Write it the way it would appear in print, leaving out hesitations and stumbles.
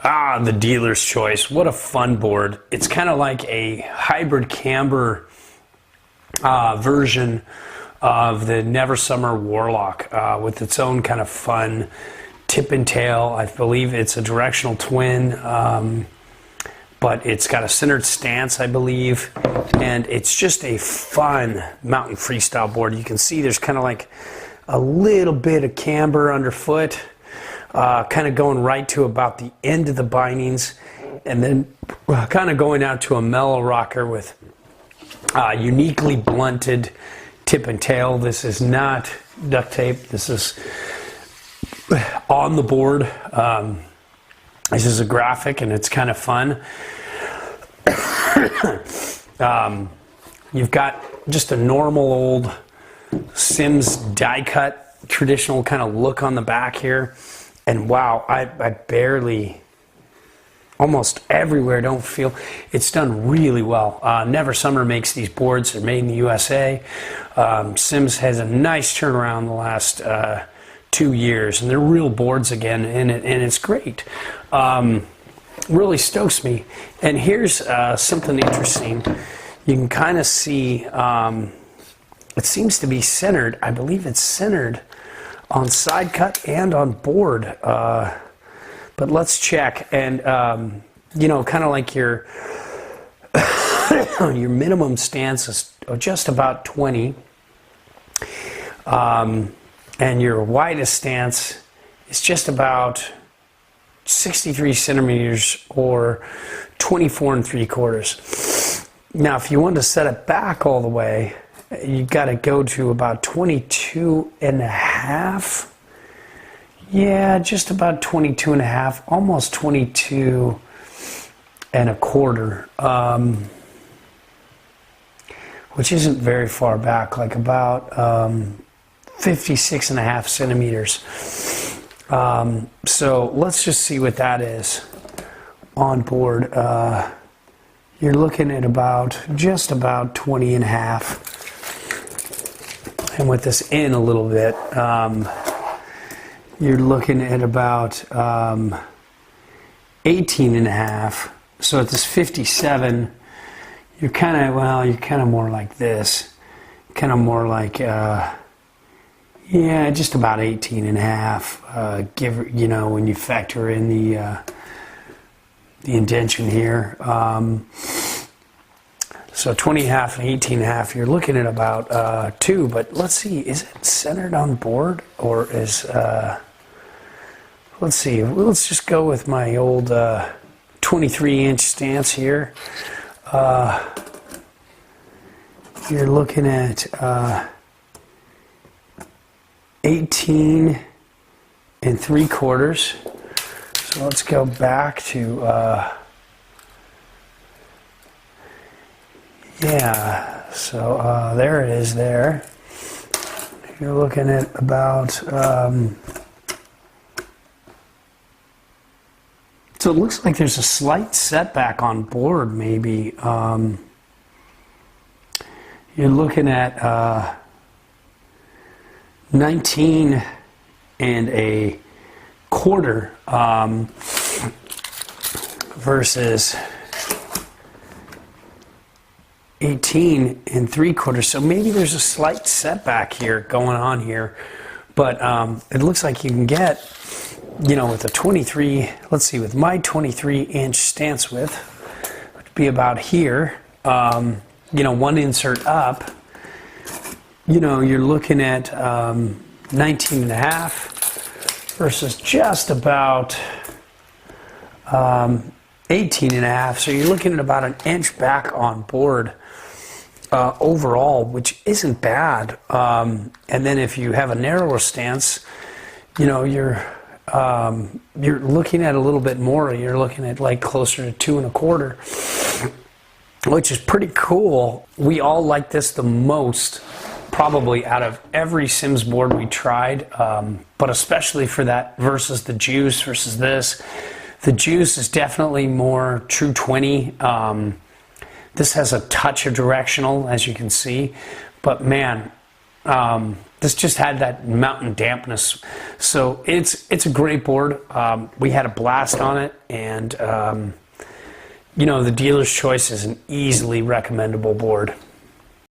The dealer's choice. What a fun board. It's kind of like a hybrid camber version of the Never Summer Warlock with its own kind of fun tip and tail. I believe it's a directional twin, but it's got a centered stance, I believe, and it's just a fun mountain freestyle board. You can see there's kind of like a little bit of camber underfoot, kind of going right to about the end of the bindings, and then kind of going out to a mellow rocker with uniquely blunted tip and tail. This is not duct tape. This is on the board. This is a graphic, and it's kind of fun. You've got just a normal old Sims die cut, traditional kind of look on the back here. And wow, I barely, almost everywhere don't feel, it's done really well. Never Summer makes these boards. They're made in the USA. Sims has a nice turnaround the last 2 years, and they're real boards again, and it's great. Really stokes me. And here's something interesting. You can kind of see it seems to be centered. I believe it's centered on side cut and on board, but let's check. And you know, kind of like your your minimum stance is just about 20, and your widest stance is just about 63 centimeters or 24 3/4. Now, if you want to set it back all the way, you got to go to about 22 1/2. Yeah, just about 22 1/2, almost 22 1/4, which isn't very far back, like about 56 1/2 centimeters. So let's just see what that is on board. You're looking at just about 20 1/2. And with this in a little bit, you're looking at about 18 1/2. So at this 57, you're kind of more like this. Kind of more like, yeah, just about 18 1/2. You know, when you factor in the indentation here. So 20 1/2 and 18 1/2, you're looking at about 2, but let's see, is it centered on board, or is, let's see, let's just go with my old 23-inch stance here. You're looking at 18 3/4. So let's go back to, yeah, so there it is there. You're looking at about, so it looks like there's a slight setback on board maybe. You're looking at 19 1/4 versus 18 3/4. So maybe there's a slight setback here going on here, but it looks like you can get, you know, with a 23, let's see, with my 23-inch stance width, which would be about here, you know, one insert up, you know, you're looking at 19 1/2 versus just about 18 1/2. So you're looking at about an inch back on board overall, which isn't bad. And then if you have a narrower stance, you know, you're looking at a little bit more. You're looking at like closer to 2 1/4, which is pretty cool. We all like this the most, probably out of every Sims board we tried, but especially for that versus the Juice versus this. The Juice is definitely more true 20. This has a touch of directional, as you can see, but man, this just had that mountain dampness. So it's a great board. We had a blast on it, and you know, the dealer's choice is an easily recommendable board.